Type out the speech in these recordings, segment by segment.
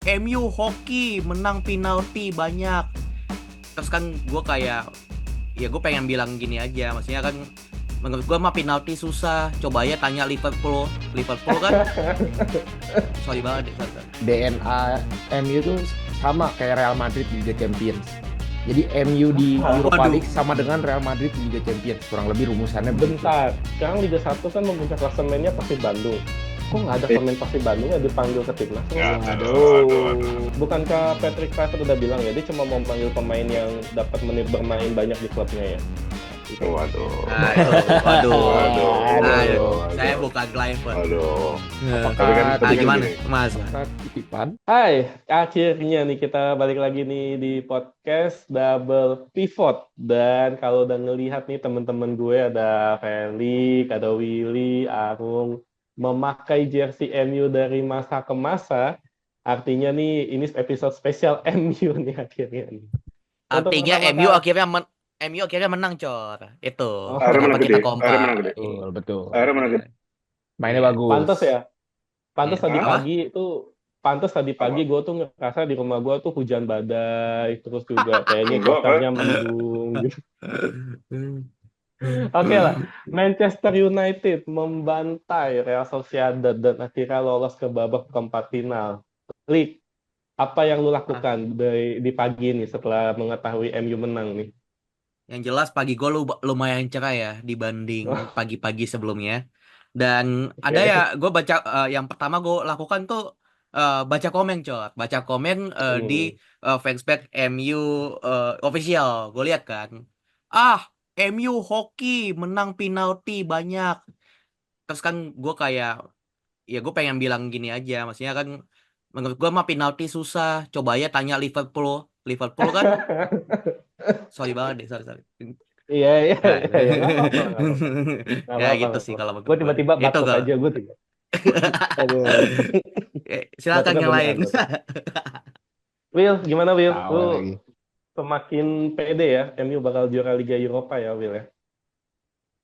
MU hoki menang penalti banyak. Terus kan gue kayak, ya gue pengen bilang gini aja, maksudnya kan menurut gue mah penalti susah. Coba ya tanya Liverpool. Liverpool kan, sorry banget deh, sorry. DNA MU itu sama kayak Real Madrid di Liga Champions. Jadi MU di Europa Waduh. League sama dengan Real Madrid di Liga Champions. Kurang lebih rumusannya begitu. Bentar, sekarang Liga 1 kan memuncak klasemennya Persib Bandung. Kok nggak ada Eh, pemain Persib Bandung yang dipanggil ke timnas? Waduh. Bukankah Patrick Kluivert udah bilang ya, dia cuma mau panggil pemain yang dapat menit bermain banyak di klubnya ya? Itu. Waduh. Nah, itu, waduh. Waduh. Nah, Aduh. saya bukan Clivert. Waduh. Apakah Tapi kan Nah, gini. gimana, Mas? apakah titipan? Hai, akhirnya nih kita balik lagi nih di podcast Double Pivot. Dan kalau udah ngelihat nih teman-teman gue, ada Felix, ada Willy, Arung, memakai jersey MU dari masa ke masa, artinya nih ini episode spesial MU nih akhirnya nih. Untuk Artinya pertama MU kali, akhirnya MU akhirnya menang, Cor. Itu oh, Akhirnya kenapa menang kita gede. Akhirnya menang kompak. gede. Betul, betul. Akhirnya menang gede. Mainnya Iya. bagus. pantas ya. Pantas Iya. tadi Apa? pagi itu, pantas tadi pagi Apa? gue tuh ngerasa di rumah gue tuh hujan badai, terus juga kayaknya Enggak kan? cuacanya mendung gitu. Oke lah, Manchester United membantai Real Sociedad dan akhirnya lolos ke babak perempat final. Lik, apa yang lu lakukan di pagi ini setelah mengetahui MU menang nih? Yang jelas pagi gue lumayan cerah ya dibanding pagi-pagi sebelumnya. Dan ada ya, Oke. gue baca, yang pertama gue lakukan tuh baca komen, Cor. Baca komen di Hmm. fanspage MU official. Gue lihat kan, ah, MU hoki menang penalti banyak. Terus kan gue kayak, ya gue pengen bilang gini aja, maksudnya kan menurut gue mah penalti susah. Coba ya tanya Liverpool. Liverpool kan, sorry banget deh, sorry. Iya, iya, Ya, iya, iya. Nggak apa-apa, nggak apa-apa. Nggak ya apa-apa, gitu nggak sih apa-apa. kalau Gue menurut gue. tiba-tiba Itu batuk kok. aja, gue tiba. Aduh, Silakan batuknya yang lain. beneran, batuk. Will, gimana Will? Tawa Lu lagi. semakin pede ya, MU bakal juara Liga Eropa ya, Will ya?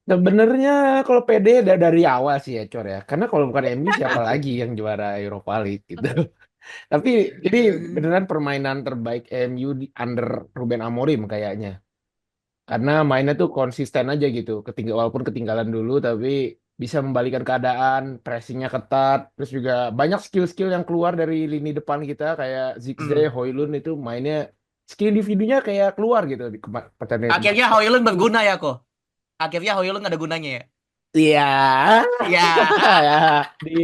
Sebenarnya kalau PD dari awal sih ya, Cor ya. Karena kalau bukan MU siapa lagi yang juara Europa League gitu. Tapi ini beneran permainan terbaik MU di under Ruben Amorim kayaknya. Karena mainnya tuh konsisten aja gitu. Walaupun ketinggalan dulu tapi bisa membalikan keadaan, pressingnya ketat, terus juga banyak skill-skill yang keluar dari lini depan kita kayak Zirkzee, Hmm. Højlund itu mainnya skill individunya kayak keluar gitu di pertandingan kemarin. Akhirnya Højlund berguna ya kok. Akhirnya Højlund ada gunanya ya. Iya. Ya. Ya. Di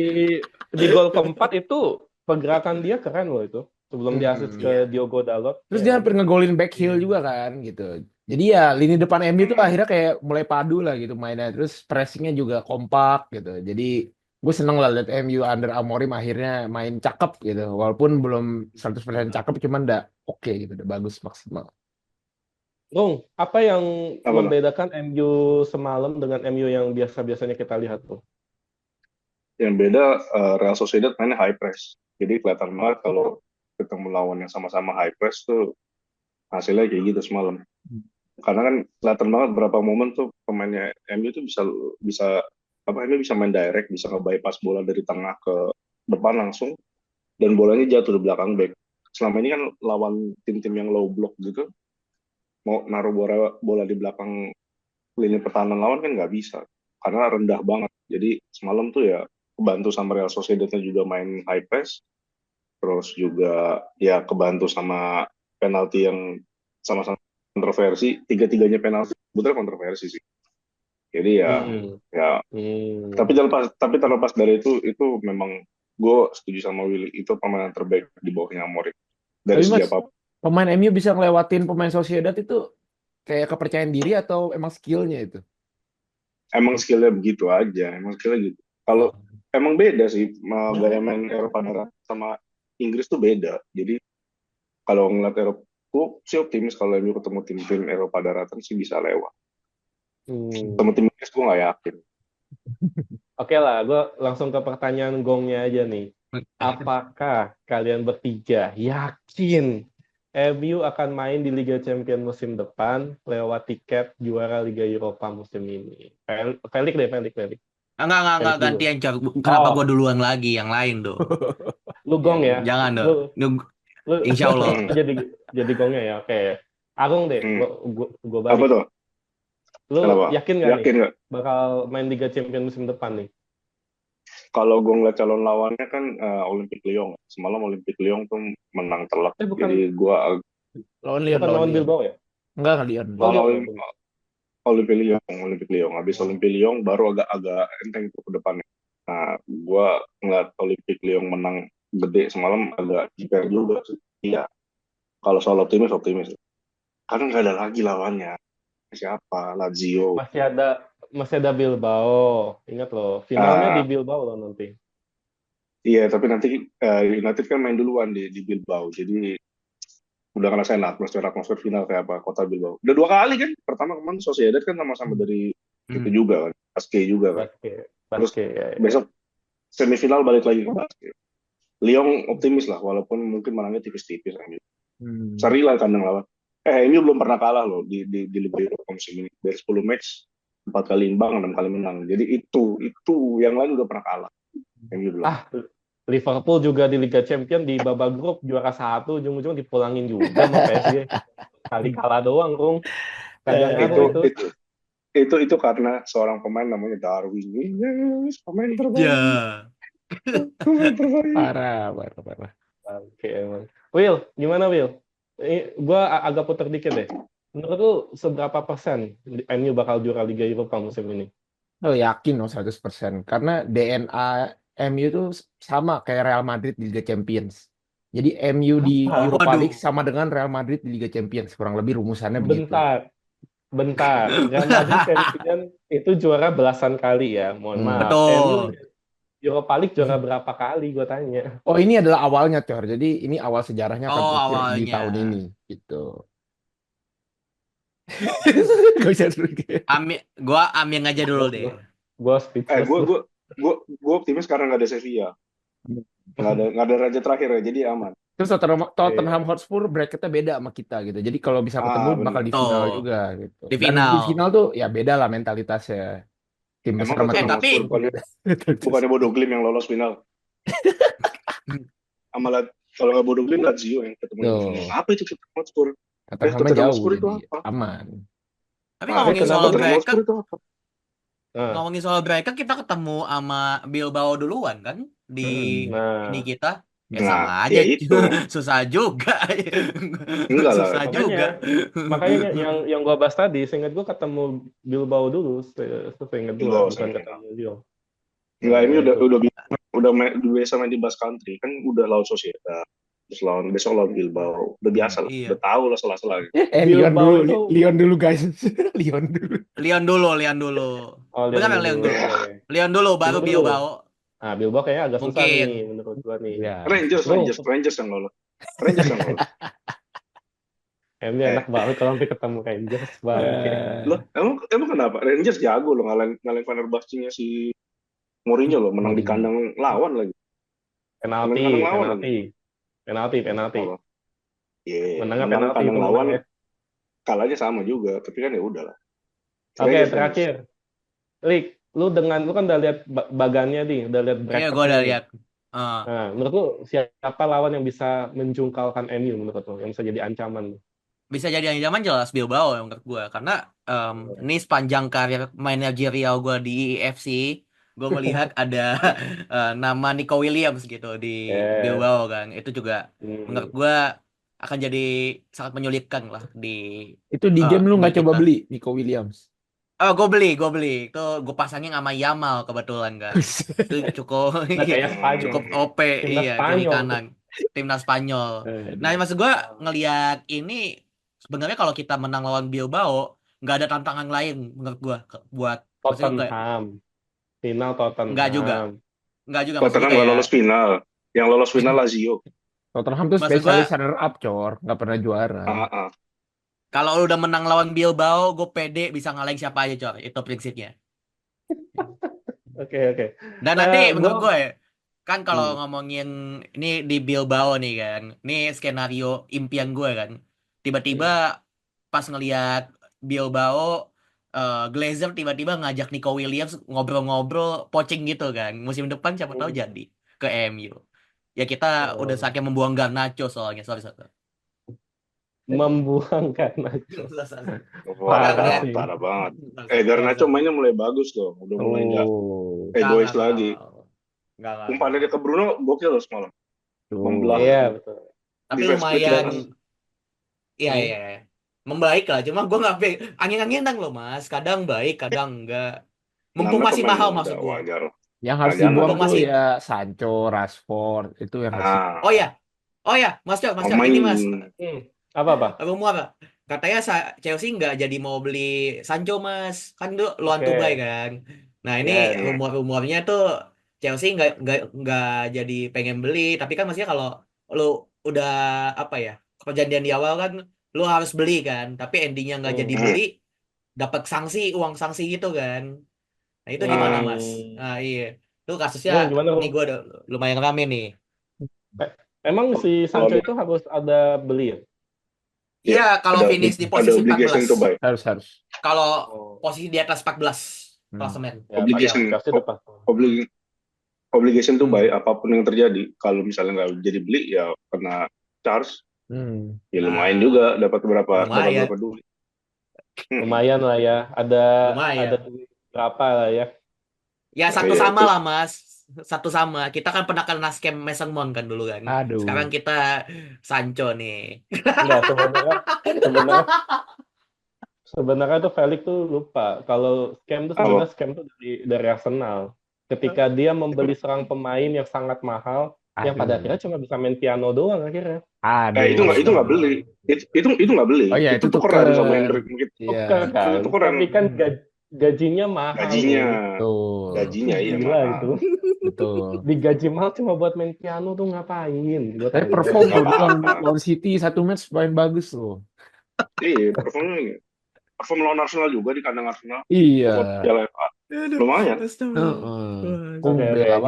di gol keempat itu pergerakan dia keren loh itu. Sebelum dia assist Hmm. ke Iya. Diogo Dalot, Terus ya dia kan? hampir ngegolin back heel Iya. juga kan gitu. Jadi ya lini depan MU tuh akhirnya kayak mulai padu lah gitu mainnya. Terus pressingnya juga kompak gitu. Jadi gue seneng lah liat MU under Amorim akhirnya main cakep gitu. Walaupun belum 100% cakep cuman udah oke gitu. Udah bagus maksimal. Bung, apa yang Apa tuh? membedakan MU semalam dengan MU yang biasa-biasanya kita lihat tuh? Yang beda Real Sociedad mainnya high press. Jadi kelihatan banget kalau ketemu lawan yang sama-sama high press tuh hasilnya kayak gitu semalam. Karena kan kelihatan banget berapa momen tuh pemainnya MU tuh bisa bisa MU bisa main direct, bisa nge-bypass bola dari tengah ke depan langsung dan bolanya jatuh di belakang back. Selama ini kan lawan tim-tim yang low block gitu, mau naruh bola di belakang lini pertahanan lawan kan nggak bisa karena rendah banget. Jadi semalam tuh ya kebantu sama Real Sociedad juga main high press, terus juga ya kebantu sama penalti yang sama-sama kontroversi. Tiga-tiganya penalti sebetulnya kontroversi sih. Jadi ya Hmm. ya Hmm. tapi terlepas dari itu memang gue setuju sama Willy, itu pemain terbaik di bawahnya Amorim dari Tapi segi Mas, apa. pemain MU bisa ngelewatin pemain Sociedad itu kayak kepercayaan diri atau emang skillnya itu? Emang skillnya begitu aja, emang skillnya gitu. Kalau emang beda sih gaya main Eropa Barat sama Inggris tuh beda. Jadi kalau ngeliat Eropa, gue sih optimis kalau MU ketemu tim-tim Eropa daratan sih bisa lewat. Ketemu Hmm. tim Inggris gue nggak yakin. Oke lah, gue langsung ke pertanyaan gongnya aja nih. Apakah kalian bertiga yakin MU akan main di Liga Champions musim depan lewat tiket juara Liga Eropa musim ini? Felix deh, Felix. Enggak Felix dulu. gantian, Cor. Kenapa Oh, gue duluan lagi? Yang lain dong. lu gong ya? Jangan Lu dong. lu Insya Allah. Hmm, jadi gongnya ya. Oke. Agung deh, hmm. gua Apa balik. tuh? Lu Kenapa? yakin nggak nih Yakin nggak? bakal main Liga Champions musim depan nih? Kalau gue ngeliat calon lawannya kan Olympique Lyon. Semalam Olympique Lyon tuh menang telak. Bukan Jadi gue Lawan Lyon, bukan lawan lawan Lyon. Bilbao ya? Enggak Lyon. Oh, lawan Lyon. Olympique Lyon, Olympique Lyon. Habis Olympique Lyon baru agak enteng tuh ke depannya. Nah, gue ngeliat Olympique Lyon menang gede semalam agak jiper juga sih. Iya, kalau soal optimis. Karena nggak ada lagi lawannya. Siapa? Lazio. Masih ada Bilbao. Ingat loh, finalnya di Ah, Bilbao loh nanti. iya, tapi nanti United kan main duluan di Bilbao. Jadi udah ngerasain atmosfer final kayak apa kota Bilbao. Udah 2 kali kan. Pertama kemarin Sociedad kan sama-sama dari itu Hmm. juga kan. Basque juga kan. Basket, Terus basket ya. besok semifinal balik lagi ke Basque. Lyon optimis lah, walaupun mungkin menangnya tipis-tipis. Seri lah kandang lawan. MU belum pernah kalah loh di Liga Eropa musim ini. Dari 10 match, 4 kali imbang, 6 kali menang. Jadi itu yang lain udah pernah kalah. MU belum. Ah, Liverpool juga di Liga Champions di babak grup juara 1, ujung-ujung dipulangin juga sama PSG. Kali kalah doang, Kung. Kagak ngaruh Itu, itu. itu karena seorang pemain namanya Darwin. Yes, pemain terbaik. Ya. Pemain terbaik. Parah. Oke, emang. Will, gimana Will? Gua agak putar dikit deh. Menurut lu seberapa persen MU bakal juara Liga Eropa musim ini? Oh, yakin 100%. Karena DNA MU itu sama kayak Real Madrid di Liga Champions. Jadi MU di Bentar, Europa Waduh. League sama dengan Real Madrid di Liga Champions. Kurang lebih rumusannya begitu. bentar. Real Madrid Champion itu juara belasan kali ya. Mohon maaf. MU Betul. Europa League juara berapa kali? Gue tanya. Oh, ini adalah awalnya, Cor. Jadi ini awal sejarahnya akan Oh, berakhir di awalnya. tahun ini. Gitu. Gak bisa Gua ambil aja dulu deh. Gue speechless. Gue optimis karena nggak ada Sevilla, nggak ada raja terakhir ya, jadi aman. Terus Tottenham Hotspur bracketnya beda sama kita gitu. Jadi kalau bisa ketemu bakal Bener. di final Tuh, juga gitu. di Dan di final. final tuh ya beda lah mentalitasnya. Tim Emang besar sama tim Tottenham Tapi Hotspur bukannya Bodo Glimt yang lolos final? Kalau nggak Bodo Glimt, Lazio yang ketemu di final. Tuh, Apa itu Tottenham Hotspur? Tottenhamnya Tottenham jauh Hotspur itu jadi apa? aman. ngomongin kenapa soal tuh? Tottenham bracket, Hotspur itu apa? Nah, ngomongin soal bracket kita ketemu sama Bilbao duluan kan di ini nah, kita. Ya Nah, sama aja. ya itu. Susah juga. Enggak lah. Susah juga. makanya yang gue bahas tadi, seingat gue ketemu Bilbao dulu, seingat gue, Bilbao bukan semifinal. ketemu Lyon. Enggak, ini Nah, itu. udah biasa main di Basque Country kan, udah lawan Sociedad, terus besok lawan Bilbao, udah biasa lah, Iya. udah tahu lah salah-salah. Lyon Bilbao dulu, itu- Lyon dulu guys. Lyon dulu. Leon dulu. Oh, Benar Lyon Leon dulu. dulu. Oke. Leon dulu baru Lyon dulu. Bilbao. Nah, Bilbao kayaknya agak susah Mungkin. nih menurut gue nih. Ya. Rangers yang lolos. Rangers yang lolos. MU enak banget kalau sampai ketemu Rangers banget. Loh, emang kenapa? Rangers jago loh, ngalahin Fenerbahce-nya si Mourinho loh, menang di kandang lawan lagi. Penalti. Oh, iya, Menangnya menang penalti kandang itu lawan, menangnya. kalahnya sama juga, tapi kan ya udahlah. Oke, Rangers. terakhir. Lik, lu kan udah lihat bagannya nih, udah lihat Iya, bracketnya gue udah nih. lihat. Nah, menurut lu siapa lawan yang bisa menjungkalkan MU menurut lu, yang bisa jadi ancaman? Bisa jadi ancaman jelas Bilbao yang menurut gue. Karena ini sepanjang karir manajerial gue di EFC, gue melihat ada nama Nico Williams gitu di Bilbao kan. Itu juga menurut gue akan jadi sangat menyulitkan lah di Itu di game lu nggak bagi coba kita. beli Nico Williams. Oh, gue beli. Itu gue pasangin sama Yamal kebetulan kan. Itu cukup Nah, kayak Spanyol. cukup OP, Timnas iya, kiri Spanyol. kanan. Timnas Spanyol. Nah, maksud gue ngelihat ini sebenarnya kalau kita menang lawan Bilbao, nggak ada tantangan lain menurut gue buat maksudnya kayak Tottenham. Final Tottenham. nggak juga maksudnya Tottenham nggak kayak lolos final. Yang lolos final Lazio. Tottenham tuh maksud gue spesialis runner up, Cor. Nggak pernah juara. kalau udah menang lawan Bilbao, gue pede bisa ngalahin siapa aja, Cor. Itu prinsipnya. Oke. Dan nanti menurut Gua- gue kan kalau ngomongin ini di Bilbao nih kan, ini skenario impian gue kan. Tiba-tiba pas ngelihat Bilbao Glazer tiba-tiba ngajak Nico Williams ngobrol-ngobrol poaching gitu kan. Musim depan siapa tahu Hmm. jadi ke MU. Ya kita udah Oh, saatnya membuang Garnacho soalnya. Sorry, sorry. membuang karena Wah, parah Karena sih. parah banget. sorry, Garnacho sorry. mainnya mulai bagus tuh, udah mulai nggak Oh, Enggak, egois enggak, lagi. enggak. Umpannya dia ke Bruno gokil loh semalam, membelah Iya, tuh. betul. Tapi defense split lumayan, Dan pas. iya, hmm, iya, iya. Membaik lah. Cuma gue nggak angin-anginan loh mas. Kadang baik, kadang enggak. Mumpung Namanya masih pemain mahal muda, maksud gue. wajar. Yang harus Wajar lah. dibuang Mumpung tuh masih. ya Sancho, Rashford itu yang harus Oh Ah, ya, oh ya, Mas Cok, ini mas. pemain hmm, apa-apa? Rumor katanya Chelsea nggak jadi mau beli Sancho mas, kan itu loan to buy Oke, kan. Nah ini yes. rumor-rumornya tuh Chelsea nggak jadi pengen beli, tapi kan maksudnya kalau lu udah apa ya perjanjian di awal kan lu harus beli kan, tapi endingnya nggak jadi Hmm, beli, hmm, dapat uang sanksi gitu kan. Nah itu gimana mas? hmm. Nah iya, itu kasusnya Gimana, gimana, nih Rum? gue lumayan rame nih. Eh, Emang si kalau Sancho itu harus ada beli ya? ya Iya kalau ada finish di ada posisi obligation 14. to buy, harus. Kalau Oh, posisi di atas 14 Hmm. klasemen. ya, IPL. obligation Chelsea udah pasti. obligation to buy, Hmm. apapun yang terjadi kalau misalnya nggak jadi beli ya kena charge, Hmm. ya lumayan Nah, juga dapat lumayan, berapa duit. Lumayan lah ya. Ada lumayan. duit berapa lah ya? Ya satu Iya sama terus lah Mas, satu sama. Kita kan pernah kena scam Mason Mount kan dulu kan. Sekarang Aduh. kita Sancho nih. Enggak, sebenarnya sebenarnya tuh Felix tuh lupa kalau apa scam tuh dari Arsenal. Ketika dia membeli serang pemain yang sangat mahal, yang pada Aduh. akhirnya cuma bisa main piano doang akhirnya. itu nggak Aduh. beli, Astaga. itu nggak beli, Oh ya itu itu tukeran sama tuker. Hendrik mungkin, Iya. Tuker itu kan, tukeran tapi kan gajinya mahal gajinya, loh. Betul. Itu iya gila mahal. itu. Betul. Digaji mahal cuma buat main piano tuh ngapain? Gue Tapi tanya. perform Nggak tuh dia apa-apa. lawan City satu match main bagus loh. Iya, perform lawan Arsenal juga di kandang Arsenal, Iya. dapat Piala FA, Aduh, lumayan. astaga. Heeh. Wah, Oke, Bela banget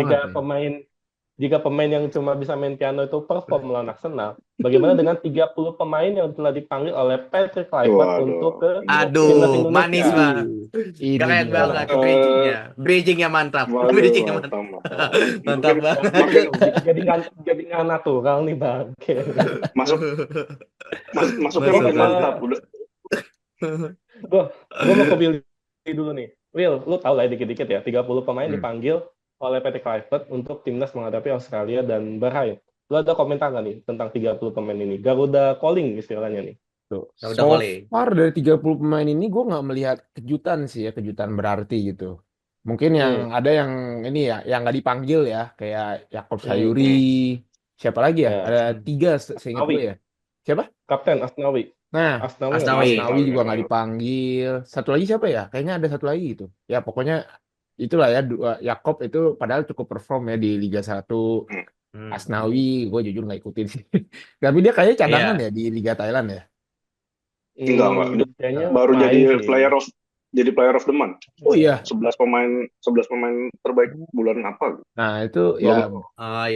Jika nih. pemain yang cuma bisa main piano itu perform melawan Arsenal, bagaimana dengan 30 pemain yang telah dipanggil oleh Patrick Kluivert untuk ke Waduh, ini timnas Aduh, manis Indonesia? mah. Ini Keren dia. Gimana? banget bridgingnya. Bridgingnya mantap. bagus, Bridgingnya mantap. mantap, mantap. Mantap Mungkin banget. Gimana tuh? Jadi nggak natural nih bang. masuk masuk Gue Masuk, film masuk. mantap udah. gue gue mau ke Willy dulu nih. Will, lu tahu lah dikit-dikit ya, 30 pemain Hmm. dipanggil oleh Patrick Kluivert untuk timnas menghadapi Australia dan Bahrain. Lu ada komentar nggak nih tentang 30 pemain ini? Garuda calling istilahnya nih. Tuh. Ya udah So kali. far dari 30 pemain ini gue nggak melihat kejutan sih ya, kejutan berarti gitu. Mungkin yang Hmm, ada yang ini ya, yang nggak dipanggil ya, kayak Yakob hmm. Sayuri, siapa lagi ya? Ya, Ada 3 seingat gue Asnawi, ya. Siapa? Kapten Asnawi. Nah, Asnawi nggak Asnawi. dipanggil. Asnawi juga nggak dipanggil. Satu lagi siapa ya? Kayaknya ada satu lagi gitu. Ya pokoknya itulah ya, Yakob itu padahal cukup perform ya di Liga 1. Hmm. Asnawi, gue jujur nggak ikutin sih. Tapi dia kayaknya cadangan Iya. ya di Liga Thailand ya. Enggak. Dia Kayaknya baru main sih. jadi player of the month. Oh iya. 11 pemain terbaik bulan apa? Nah itu ya Belum.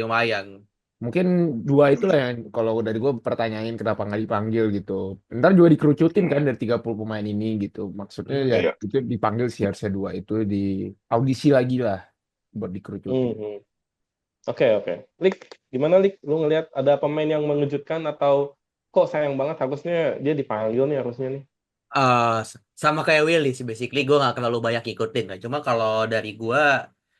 Lumayan. mungkin 2 itulah yang kalau dari gue pertanyain kenapa nggak dipanggil gitu. Ntar juga dikerucutin kan dari 30 pemain ini gitu. Maksudnya ya Iya. itu dipanggil sih harusnya 2 itu di audisi lagi lah buat dikerucutin. Hmm. Oke. Lik, gimana Lik? Lu ngelihat ada pemain yang mengejutkan atau kok sayang banget harusnya dia dipanggil nih harusnya nih? Sama kayak Willy sih basically gue nggak terlalu banyak ikutin kan. Cuma kalau dari gue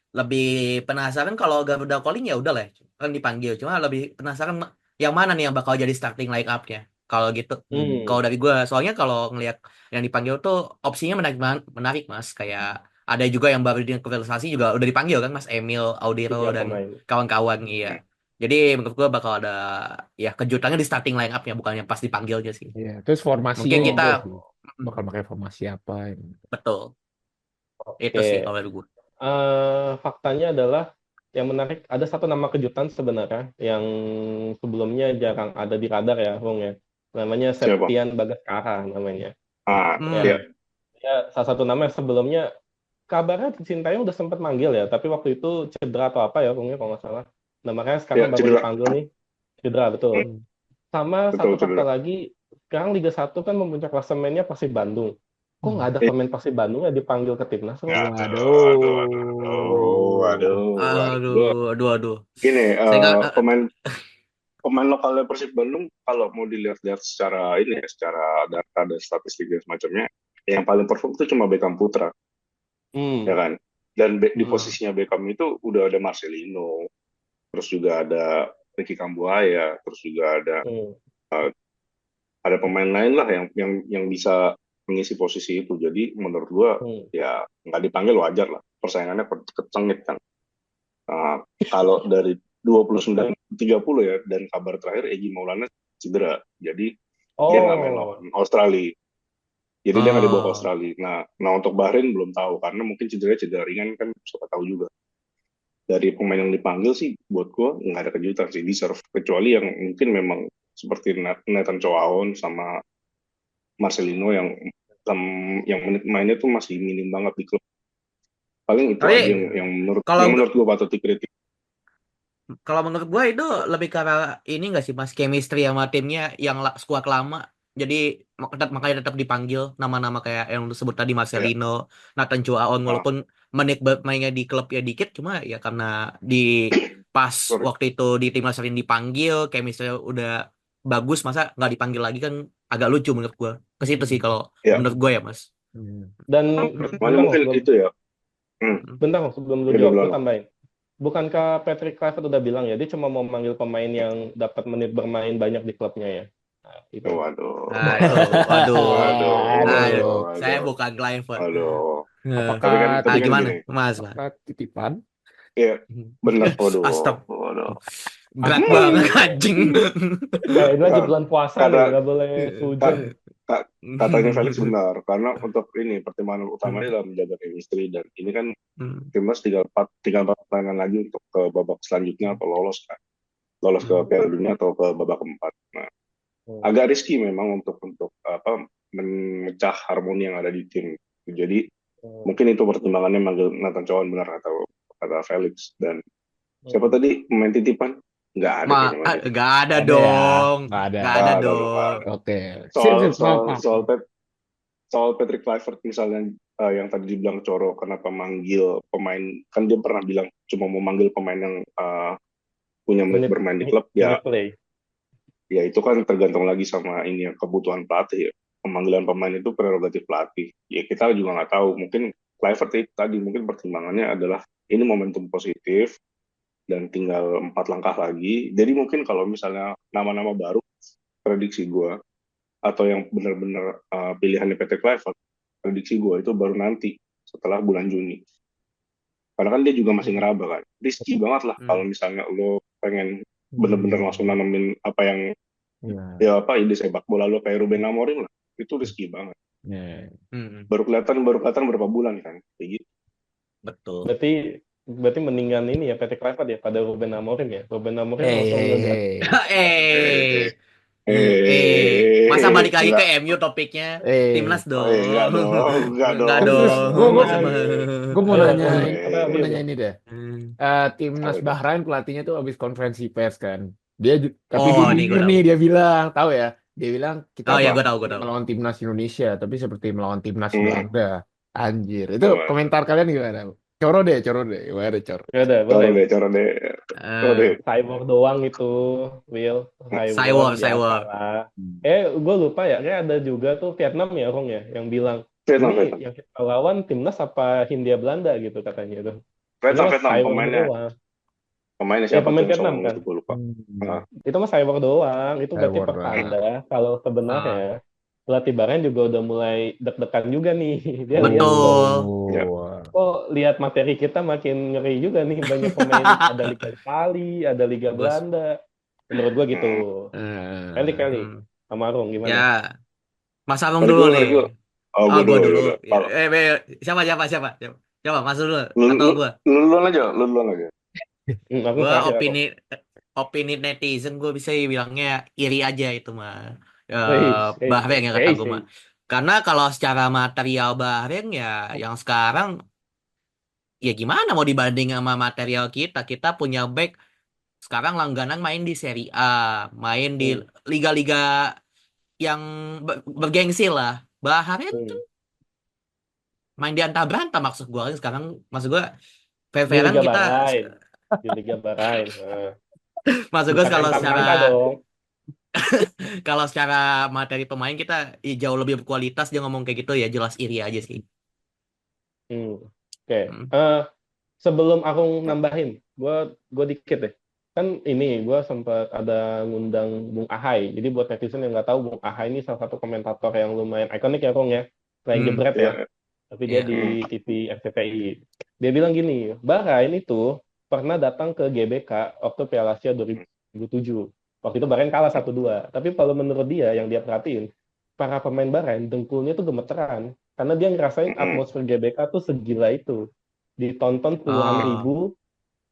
lebih penasaran kalau Garuda Calling ya udah lah kan dipanggil. Cuma lebih penasaran yang mana nih yang bakal jadi starting line up-nya. Kalau gitu. Kalau Hmm. dari gue soalnya kalau ngelihat yang dipanggil tuh opsinya menarik Mas. Kayak ada juga yang baru naturalisasi juga udah dipanggil kan Mas Emil, Audero 3 dan pemain. kawan-kawan iya. Jadi menurut gue bakal ada ya kejutannya di starting line up-nya bukan yang pas dipanggilnya sih. Iya. Terus formasinya Mungkin kita juga sih. Bakal pakai formasi apa? betul. Itu sih Oke. kalau dari gue. Faktanya adalah yang menarik ada satu nama kejutan sebenarnya yang sebelumnya jarang ada di radar ya, Hung ya. Namanya Siapa? Septian Bagaskara namanya. Hmm. Ya, dia salah satu nama yang sebelumnya kabarnya Sintayong udah sempat manggil ya, tapi waktu itu cedera atau apa ya, Hung ya kalau nggak salah. Nah, makanya sekarang Ya, baru cedera. dipanggil nih. Cedera, betul. Sama Betul, satu fakta cedera. lagi, sekarang Liga 1 kan memuncak klasemennya Persib Bandung. Kok nggak ada Eh, pemain Persib Bandung ya dipanggil ke timnas? Rom? waduh. Aduh. Gini, Sehingga pemain lokalnya Persib Bandung kalau mau dilihat-lihat secara ini ya, secara data dan statistik dan semacamnya, yang paling perform itu cuma Beckham Putra, ya Hmm. kan? Dan di Hmm. posisinya Beckham itu udah ada Marcelino, terus juga ada Ricky Kambuaya, terus juga Hmm. ada pemain lain lah yang bisa mengisi posisi itu. Jadi menurut gua Hmm. ya nggak dipanggil wajar lah. Persaingannya kecengit kan. Nah, kalau dari 29 30 ya, dan kabar terakhir Egy Maulana cedera. Jadi dia nggak main Oh. lawan Australia. Jadi dia nggak dibawa ke oh, Australia. Nah untuk Bahrain belum tahu karena mungkin cedera ringan kan siapa tahu juga. Dari pemain yang dipanggil sih buat gua nggak ada kejutan sih, deserve, kecuali yang mungkin memang seperti Nathan Choaon sama Marcelino yang menit mainnya tuh masih minim banget di klub. Paling itu tapi aja yang menurut kalau yang menurut gua patut dikritik. kalau menurut gue itu lebih karena ini nggak sih mas, chemistry sama timnya yang skuad lama. Jadi makanya tetap dipanggil nama-nama kayak yang lu sebut tadi, Ya, Marcelino, Nathan Chuaon, ah, walaupun menit mainnya di klub ya dikit, cuma ya karena di pas sorry. waktu itu di timnas sering dipanggil, chemistry udah bagus, masa nggak dipanggil lagi kan agak lucu menurut gue. Ke situ sih kalau Ya, menurut gue ya mas. Dan makanya bentar Rom, mungkin sebelum itu ya. Hmm, bentar Rom, sebelum lu ya jawab, gue bilang. tambahin. Bukankah Patrick Kluivert udah bilang ya, dia cuma mau manggil pemain yang dapat menit bermain banyak di klubnya ya. Nah, itu. Waduh, Nah itu, waduh, waduh, aduh, Aduh. saya waduh, bukan Clivert. waduh. Tapi Apakah kan, Ah tapi kan gimana, gini, mas? apakah titipan? ya bener, waduh, Astag, waduh. berat banget Hmm, anjing. Ini lagi Nah, bulan puasa nih, kata nggak boleh Kak, hujan. katanya Felix benar, karena untuk ini pertimbangan utamanya adalah menjaga chemistry, dan ini kan timnas tinggal 4 pertandingan lagi untuk ke babak selanjutnya atau lolos kan, lolos ke Piala Dunia atau ke babak keempat. Nah, agak riski memang untuk apa memecah harmoni yang ada di tim. Jadi mungkin itu pertimbangannya manggil Nathan Chowan, benar atau kata Felix. Dan siapa tadi pemain titipan? Nggak ada kayaknya Mas ya. Gak ada Nggak ada ya, dong, nggak ada. gak Nggak ada ada, nggak dong. ada. Oke, sip Soal sip, maaf soal maaf. soal soal Patrick Kluivert misalnya, yang tadi dibilang Coro, kenapa manggil pemain, kan dia pernah bilang cuma mau manggil pemain yang punya menit Menit bermain di klub ya. menit play. Ya itu kan tergantung lagi sama ini ya, kebutuhan pelatih ya. Pemanggilan pemain itu prerogatif pelatih. Ya kita juga nggak tahu. Mungkin Kluivert itu tadi mungkin pertimbangannya adalah ini momentum positif dan tinggal 4 langkah lagi. Jadi mungkin kalau misalnya nama-nama baru, prediksi gue, atau yang benar-benar pilihannya PT Kluivert, prediksi gue itu baru nanti setelah bulan Juni. Karena kan dia juga masih ngeraba kan. Risky banget lah kalau misalnya lo pengen bener-bener langsung nanemin apa yang Ya, ya apa ide sepak bola lo kayak Ruben Amorim lah, itu risky banget. ya. Baru kelihatan berapa bulan kan kayak gitu. Betul. Berarti berarti mendingan ini ya PT Kluivert ya pada Ruben Amorim ya. Ruben Amorim langsung ngegas. Eh, masa balik lagi ke Enggak, MU topiknya? Eh, Timnas dong. enggak dong, enggak Enggak dong, terus enggak dong. gue Ini gue dong. Masa gue mau ayo nanya, Rom, gue mau ayo nanya Rom. ini deh. Apa Timnas itu? Bahrain pelatihnya tuh habis konferensi pers kan. Tapi dia Oh, ini gue jujur tahu. nih, dia bilang, tahu ya? Dia bilang kita Oh ya, Apa? gue bukan tahu, gue seperti tahu. melawan timnas Indonesia, tapi seperti melawan timnas Hmm, Belanda. Anjir, itu apa? komentar kalian gimana? Coro deh, gimana Coro? Ya udah, Cara boleh. deh, cara deh, cara deh. Cyborg doang itu, Will. Cyborg biasa Cywar. lah. Gue lupa ya, kayak ada juga tuh Vietnam ya, Rong ya, yang bilang, Vietnam, ini Vietnam, yang kita lawan timnas apa Hindia Belanda gitu katanya tuh. Ini Vietnam, mas Vietnam. Cyborg Pemainnya, doang. pemainnya Ya siapa tuh pemain yang Vietnam songong kan. itu gue lupa. Ah, Itu mas Cyborg doang. Itu berarti Cyborg doang. pertanda kalau Ah, sebenarnya pelatih Bahrain juga udah mulai deg-degan juga nih. Dia lihat kok betul. ya. lihat materi kita makin ngeri juga nih, banyak pemain, ada Liga Itali, ada Liga Bos. Belanda. Menurut gua gitu. Hmm. Kali Hmm. sama Rung gimana? Ya, Mas Abang Tadi dulu gue, nih. oh Oh, gue gue dulu ya dulu. udah. Ya, siapa? Coba Mas dulu Lu, atau lu, gue? lu duluan aja, lu duluan aja. Aku Gue terakhir aku. opini netizen gue bisa bilangnya iri aja itu mah. Hey, Bahrain ya kata hey, gue mah. hey. Karena kalau secara material Bahrain ya yang sekarang ya gimana mau dibanding sama material kita? Kita punya back sekarang langganan main di Serie A, main di Hmm, liga-liga yang bergengsi lah. Bahrain hmm. main di antah berantah maksud gua kan sekarang, maksud gua Di fair-fairan Liga kita, Bahrain. Di Liga Bahrain. Nah, maksud gua bukan kalau angka-angka secara dong. materi pemain kita jauh lebih berkualitas, dia ngomong kayak gitu ya jelas iri aja sih. Hmm. Oke. Hmm. Sebelum aku nambahin, gue dikit deh. Kan ini gue sempat ada ngundang Bung Ahai. Jadi buat netizen yang nggak tahu, Bung Ahai ini salah satu komentator yang lumayan ikonik ya, Kong ya. Selain Hmm. Jebret ya, Iya. tapi dia Iya. di TV RCTI. Dia bilang gini, Bahrain itu pernah datang ke GBK waktu Piala Asia 2007. Waktu itu Bahrain kalah 1-2. Tapi kalau menurut dia, yang dia perhatiin, para pemain Bahrain dengkulnya tuh gemeteran. Karena dia ngerasain Mm-mm. atmosfer GBK tuh segila itu. Ditonton puluhan Ah. ribu,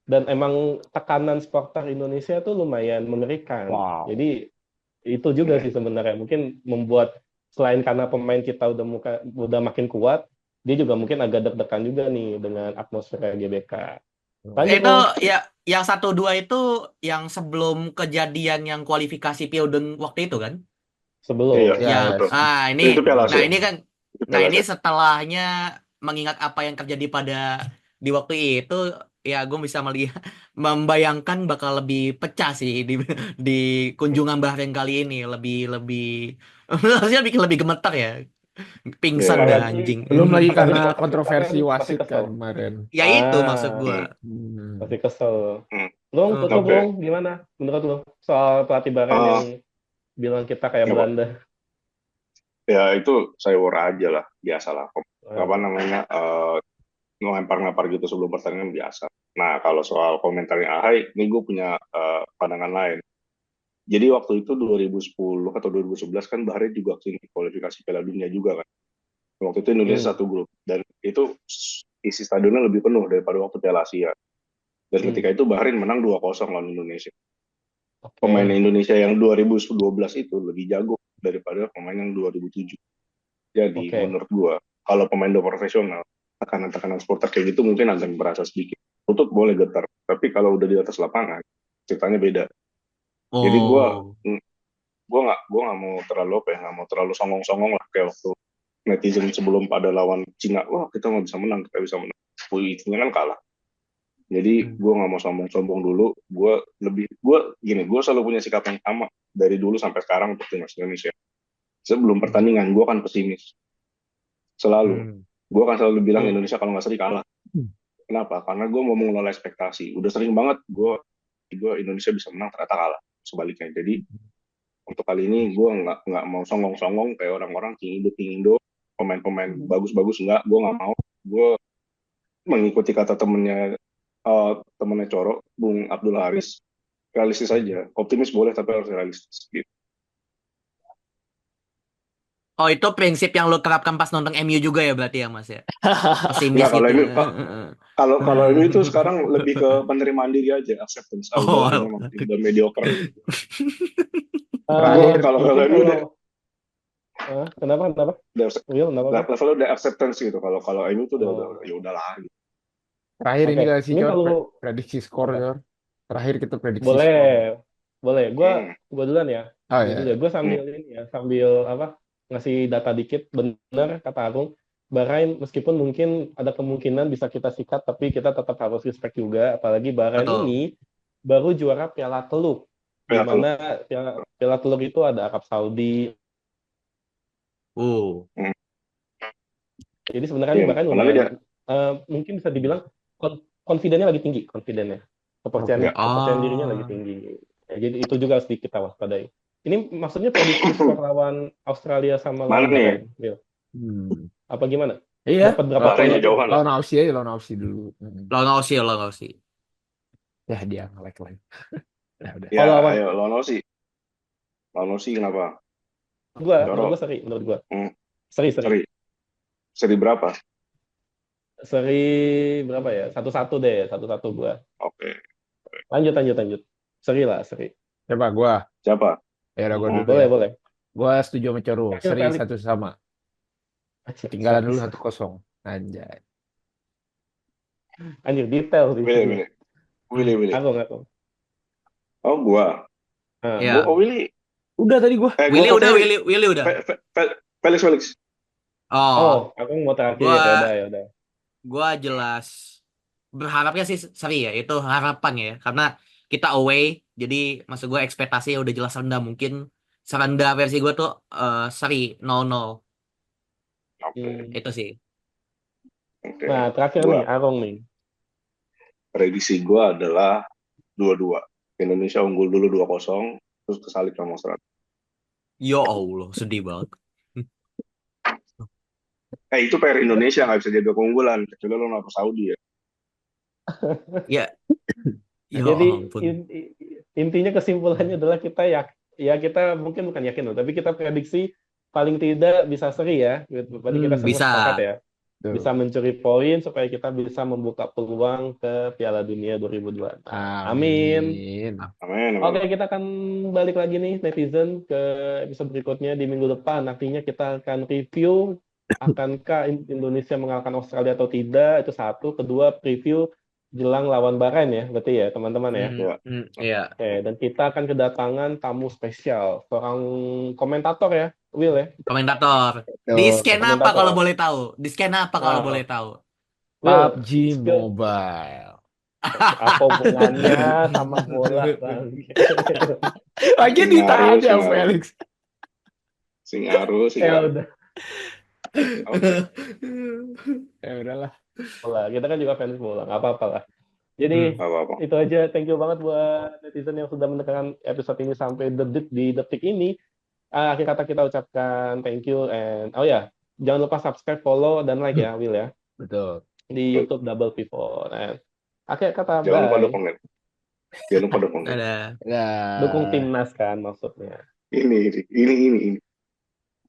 dan emang tekanan supporter Indonesia tuh lumayan mengerikan. Wow. Jadi itu juga sih sebenarnya mungkin membuat, selain karena pemain kita udah makin kuat, dia juga mungkin agak deg-degan juga nih dengan atmosfer GBK. Lanjut, Itu Bung. ya yang 1-2 itu yang sebelum kejadian yang kualifikasi Pilden waktu itu kan? Sebelum. Iya, Ya, Yang betul. ini, Itu Piala nah Asia. ini kan, Itu nah Piala ini Asia. setelahnya mengingat apa yang terjadi pada di waktu itu, ya gue bisa melihat, membayangkan bakal lebih pecah sih di kunjungan Bahrain kali ini, lebih lebih harusnya bikin lebih gemetar ya, pingsan Iya. dah Apalagi anjing. belum lagi apalagi karena supporter kita kan kontroversi pasti wasit kan kesel. kemarin. Ya itu maksud Ah, gue. Hmm. pasti kesel. Hmm. Bung, Hmm. tutup Oke. Bung, gimana menurut lu soal pelatih Bahrain yang Ah, bilang kita kayak apa? Belanda? Ya itu saya war aja lah, biasa lah. Apa Eh, namanya? Ngelempar-ngelempar gitu sebelum pertandingan biasa. Nah, kalau soal komentarnya Ahai, ini gue punya pandangan lain. Jadi waktu itu 2010 atau 2011 kan Bahrain juga sini kualifikasi Piala Dunia juga kan. Waktu itu Indonesia hmm, satu grup dan itu isi stadionnya lebih penuh daripada waktu Piala Asia. Dan ketika hmm, itu Bahrain menang 2-0 lawan Indonesia. Pemain oke, Indonesia yang 2012 itu lebih jago daripada pemain yang 2007. Jadi oke, menurut gua kalau pemain udah profesional, tekanan-tekanan supporter kayak gitu mungkin agak berasa sedikit. Lutut boleh getar, tapi kalau udah di atas lapangan ceritanya beda. Jadi gua Oh. gua nggak mau terlalu apa ya, nggak mau terlalu songong-songong lah kayak waktu netizen sebelum pada lawan Cina, wah kita nggak bisa menang, kita bisa menang. Wih, Cina kan kalah. Jadi Hmm. gue nggak mau sombong-sombong dulu. Gue selalu punya sikap yang sama dari dulu sampai sekarang untuk timnas Indonesia. Sebelum pertandingan gue akan pesimis selalu. Hmm. Gue akan selalu bilang hmm, Indonesia kalau nggak seri kalah. Kenapa? Karena gue mau mengelola ekspektasi. Udah sering banget gue Indonesia bisa menang ternyata kalah. Sebaliknya. Jadi untuk kali ini gue nggak mau songong-songong kayak orang-orang King Indo, pemain-pemain bagus-bagus nggak. Gue nggak mau. Gue mengikuti kata temennya Coro, Bung Abdul Haris, realistis saja. Optimis boleh tapi harus realistis. Gitu. Oh, itu prinsip yang lo terapkan pas nonton MU juga ya berarti ya Mas ya? Pesimis Nggak kalau gitu. ini kalau ini tuh sekarang lebih ke penerimaan diri aja, acceptance. Ah udahlah ini Oh. emang tim udah mediocre. Gitu. Gue Terakhir mungkin kalau ini kalau udah kenapa udah Will, kenapa Will? levelnya udah acceptance gitu. Kalau ini tuh udah Oh, ya udahlah. Gitu. terakhir ini oke, gak sih mungkin Cor kalau prediksi skor apa, Cor. Terakhir kita prediksi boleh skor. boleh Hmm, gue duluan ya. Oh Gue dulu ya. ya, gue hmm, sambil ini ya, sambil apa, ngasih data dikit. Bener kata Agung, Bahrain meskipun mungkin ada kemungkinan bisa kita sikat, tapi kita tetap harus respect juga, apalagi Bahrain Betul. ini baru juara Piala Teluk, di ya kalau mana Piala Teluk itu ada Arab Saudi. Uh. hmm, Jadi sebenarnya ini iya, Bahrain menangnya lumayan, dia. mungkin bisa dibilang confident-nya lagi tinggi, confident-nya. Oke. Ya, Kepercayaan dirinya lagi Ah. tinggi. Ya, jadi itu juga harus kita waspadai. Ini maksudnya prediksi skor lawan Australia sama mana lawan nih? Bahrain, Will. Hmm. Apa gimana? Iya, Dapat berapa poin Bahrain aja? jauhan lah. Lawan Aussie dulu. Lawan Aussie, lawan Aussie. Ya dia nge-like. Udah. Oh, Ya, lawan ayo Lono sih. Lono sih kenapa? menurut Coro, gua seri, menurut gua. hmm, Seri, seri. seri. Seri berapa? Seri berapa ya? 1-1 deh, 1-1 gua. Oke. Lanjut. Seri lah, seri. Coba gua. Siapa? Ya udah gua Hmm, dulu Boleh, ya. boleh. Gua setuju sama Coro. Ayo, Seri Felix. 1-1. Anjir, Ketinggalan dulu bisa. 1-0. Anjay. Anjir, detail di Willy, sini. Willy. Aku. Oh, gua. Nah, Gua Ya. kok Willy. Udah tadi gua. Gua Willy kok udah, Felix. Willy udah. Felix. Oh, aku mau terakhir. gua Ya udah. gua jelas berharapnya sih seri ya, itu harapan ya, karena kita away, jadi maksud gue ekspektasi udah jelas rendah mungkin, serendah versi gue tuh seri 0-0 Oke. Hmm. itu sih. Oke. Nah, terakhir nih, Gua Arong nih. prediksi gua adalah 2-2. Indonesia unggul dulu 2-0, terus kesalip sama Australia. Ya Allah, sedih banget. Itu PR Indonesia nggak bisa jaga keunggulan, kecuali lo ngelawan Saudi ya. Ya, ya Jadi ampun. intinya kesimpulannya adalah kita mungkin bukan yakin loh, tapi kita prediksi paling tidak bisa seri ya. Gitu. Berarti kita semua Bisa. sepakat ya. Tuh. Bisa mencuri poin supaya kita bisa membuka peluang ke Piala Dunia 2026. Amin. Amin. Amin, Oke, amin. kita akan balik lagi nih netizen ke episode berikutnya di minggu depan. Nantinya kita akan review akankah Indonesia mengalahkan Australia atau tidak. Itu satu. Kedua, preview jelang lawan Bahrain ya, berarti ya teman-teman ya. Ya. Iya. Oke, dan kita akan kedatangan tamu spesial, seorang komentator ya, Will ya. Komentator. Di Tuh. scan apa kalau Komentator. boleh tahu? Di scan apa kalau boleh Nah, tahu? Will, PUBG skill Mobile. apa hubungannya sama bola, Bang? Lagi Singaru, ditanya Singaru. Felix. Singaru, Ya Singaru. udah, Oke. Ya udahlah. bola. Kita kan juga fans bola, nggak apa-apa lah. Jadi Gak apa-apa. itu aja. Thank you banget buat netizen yang sudah mendengarkan episode ini sampai detik ini. Akhir kata kita ucapkan thank you and oh ya, jangan lupa subscribe, follow dan like ya, Will ya, Betul. di YouTube Double Pivot. And akhir kata Jangan lupa bye. dukung ya. Jangan lupa dukung. Ada. Dah. Dukung timnas kan maksudnya. Ini.